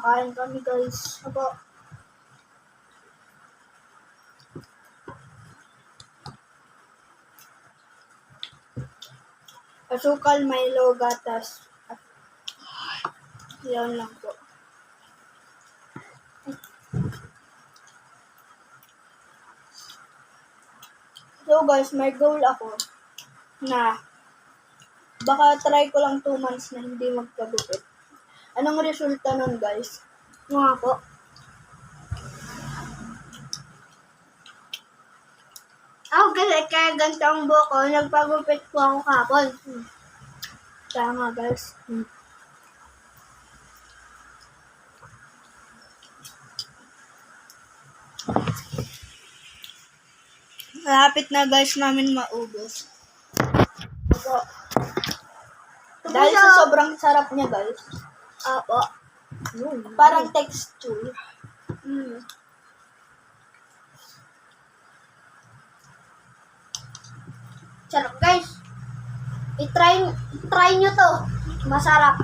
Kakain kami guys. Aba. Asukal, Milo, gatas. Yan lang po. So guys, may goal ako na baka try ko lang 2 months na hindi magpagupit. Anong resulta nun guys? Nga po. Ako kasi kaya ganito ang buhok ko, nagpagupit po ako kapon. Tama guys. Malapit na guys namin maubos. Opo. Dahil sa sobrang sarap niya guys. Opo. Parang texture. Sarap guys. I-try nyo to. Masarap.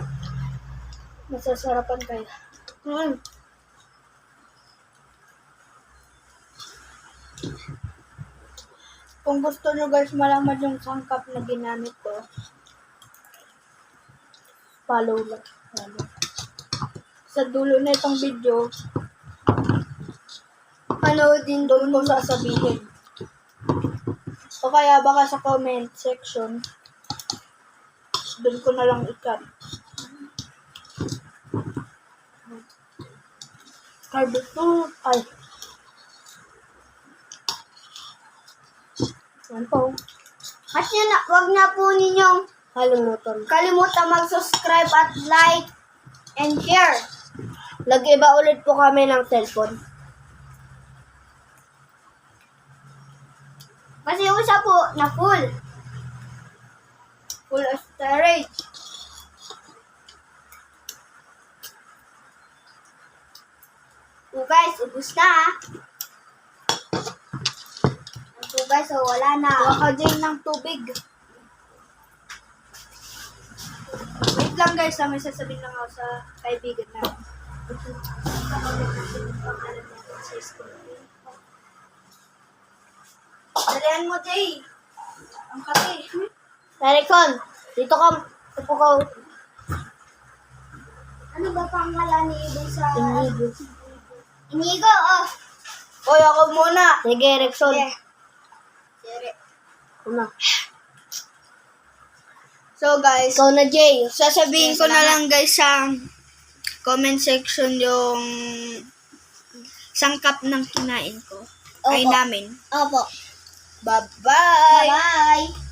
Masasarapan kayo. Kung gusto nyo guys malaman yung sangkap na ginamit ko, follow lang. Sa dulo na itong video, din doon ko sasabihin. O kaya baka sa comment section, doon ko na lang ikat. Carbo to, ay. Yan po. At yun, wag na po ninyong kalimutan mag-subscribe at like and share. Nag-iba ulit po kami ng cellphone. Kasi yung isa po na full of storage. So guys, ubus na. So guys, so wala na. Baka din ng tubig. Wait lang guys, may sasabihin lang ako sa kaibigan na. Dalihan mo, Jay. Ang kasi. Narikon, dito ka. Ito ko. Ano ba pangalan ni Ibo sa... Inigo, oh. Oy, ako muna. Sige, Rexon. Sige. Una. So guys, ikaw na Jay. Sasabihin ko na lang guys sa comment section yung sangkap ng kinain ko. Opo. Ay namin. Opo. Bye-bye. Bye-bye.